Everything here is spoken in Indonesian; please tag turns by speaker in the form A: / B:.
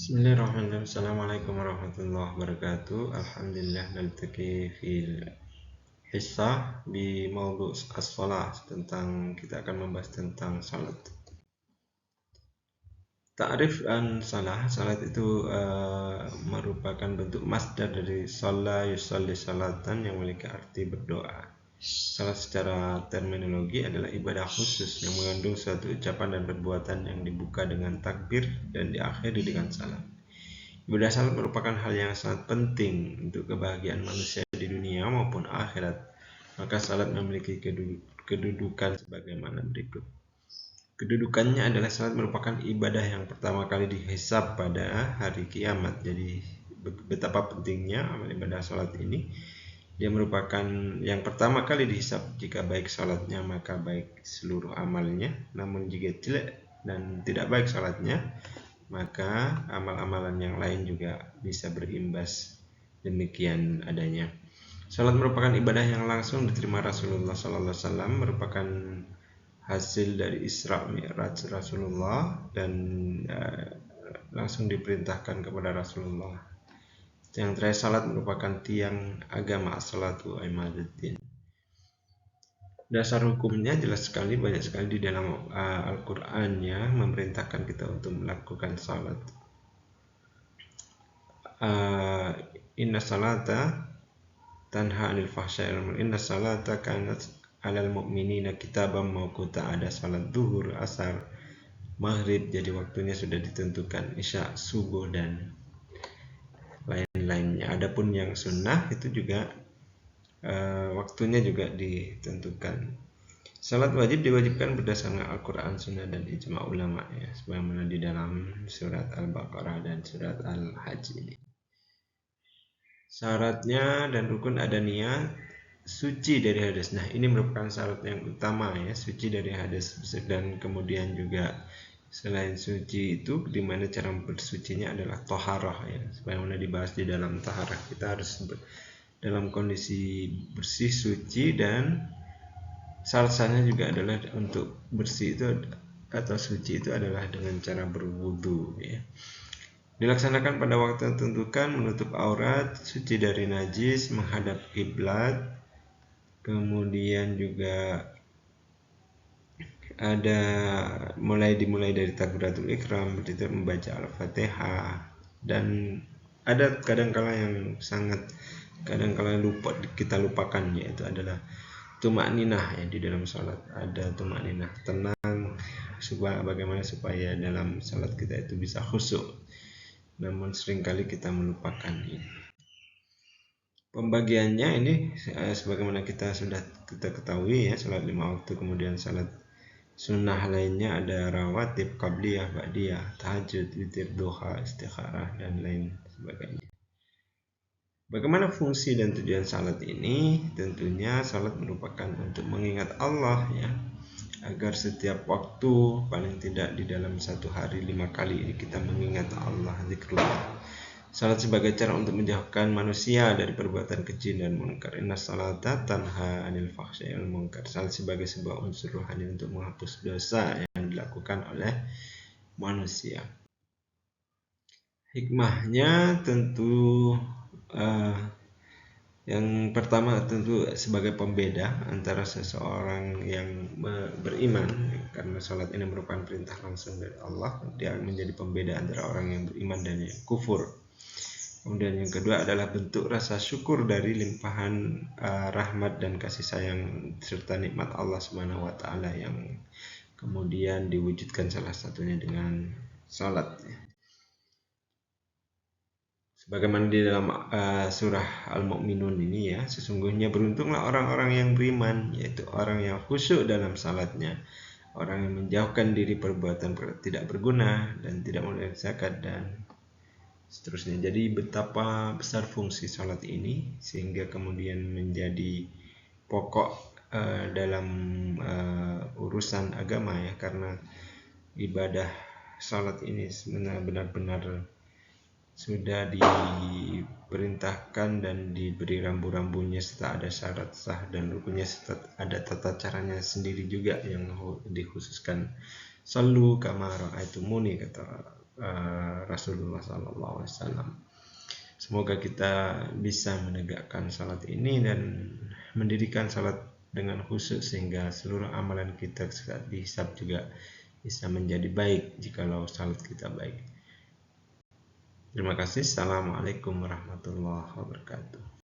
A: Bismillahirrahmanirrahim. Assalamualaikum warahmatullahi wabarakatuh. Alhamdulillah naltaqi fil hissah bi mawdu' as-shalah, kita akan membahas tentang salat. Ta'rif an salat itu merupakan bentuk masdar dari shalla yusalli salatan yang memiliki arti berdoa. Salat secara terminologi adalah ibadah khusus yang mengandung suatu ucapan dan perbuatan yang dibuka dengan takbir dan diakhiri dengan salam. Ibadah salat merupakan hal yang sangat penting untuk kebahagiaan manusia di dunia maupun akhirat. Maka salat memiliki kedudukan sebagaimana berikut. Kedudukannya adalah salat merupakan ibadah yang pertama kali dihisab pada hari kiamat. Jadi betapa pentingnya amal ibadah salat ini. Dia merupakan yang pertama kali dihisab. Jika baik salatnya maka baik seluruh amalnya. Namun jika jelek dan tidak baik salatnya, maka amal-amalan yang lain juga bisa berimbas. Demikian adanya. Salat merupakan ibadah yang langsung diterima Rasulullah SAW, merupakan hasil dari Isra Mi'raj Rasulullah dan langsung diperintahkan kepada Rasulullah. Yang terakhir, salat merupakan tiang agama as-salatu imaduddin. Dasar hukumnya jelas sekali, banyak sekali di dalam Al-Quran ya, memerintahkan kita untuk melakukan salat. Inna salata tanha anil fahsya'i wal munkar. Inna salata kanat alal mu'minina kitaban mawquta. Ada salat zuhur, asar, maghrib, jadi waktunya sudah ditentukan, isya, subuh dan lain-lainnya. Adapun yang sunnah itu juga waktunya juga ditentukan. Salat wajib diwajibkan berdasarkan Al-Quran, Sunnah dan ijma ulama ya, sebagaimana di dalam surat Al-Baqarah dan surat Al-Hajj ini. Syaratnya dan rukun ada niat, suci dari hadas. Nah, ini merupakan syarat yang utama ya, suci dari hadas. Dan kemudian juga selain suci itu, dimana cara bersucinya adalah toharah ya, sebagaimana dibahas di dalam toharah. Kita harus dalam kondisi bersih, suci, dan syarat-syaratnya juga adalah untuk bersih itu atau suci itu adalah dengan cara berwudu ya. Dilaksanakan pada waktu yang tentukan, menutup aurat, suci dari najis, menghadap kiblat. Kemudian juga ada dimulai dari takbiratul ihram, berarti membaca Al-Fatihah, dan ada kadang-kala yang kita lupakan, yaitu adalah tumakninah ya. Di dalam salat ada tumakninah, tenang, bagaimana supaya dalam salat kita itu bisa khusyuk. Namun seringkali kita melupakan ini. Pembagiannya ini sebagaimana kita ketahui ya, salat 5 waktu, kemudian salat sunnah lainnya ada rawatib, qabliyah, ba'diyah, tahajud, witir, duha, istikharah dan lain sebagainya. Bagaimana fungsi dan tujuan salat ini? Tentunya salat merupakan untuk mengingat Allah ya, agar setiap waktu, paling tidak di dalam satu hari 5 kali ini kita mengingat Allah, zikrullah. Salat sebagai cara untuk menjauhkan manusia dari perbuatan keji dan munkar. Inna salata tanha anil fahsya'i wal munkar. Salat sebagai sebuah unsur rohani untuk menghapus dosa yang dilakukan oleh manusia. Hikmahnya tentu yang pertama tentu sebagai pembeda antara seseorang yang beriman, karena salat ini merupakan perintah langsung dari Allah. Dia menjadi pembeda antara orang yang beriman dan yang kufur. Kemudian yang kedua adalah bentuk rasa syukur dari limpahan rahmat dan kasih sayang serta nikmat Allah Subhanahu wa taala yang kemudian diwujudkan salah satunya dengan salat. Sebagaimana di dalam surah Al-Mu'minun ini ya, sesungguhnya beruntunglah orang-orang yang beriman, yaitu orang yang khusyuk dalam salatnya, orang yang menjauhkan diri perbuatan tidak berguna dan tidak menunaikan zakat dan seterusnya. Jadi betapa besar fungsi salat ini sehingga kemudian menjadi pokok dalam urusan agama ya, karena ibadah salat ini benar-benar sudah diperintahkan dan diberi rambu-rambunya serta ada syarat sah dan rukunnya serta ada tata caranya sendiri juga yang dikhususkan Sallu kama ra'aitumuni, kata Rasulullah SAW. Semoga kita bisa menegakkan salat ini dan mendirikan salat dengan khusyuk, sehingga seluruh amalan kita saat dihisab juga bisa menjadi baik jikalau salat kita baik. Terima kasih. Assalamualaikum warahmatullahi wabarakatuh.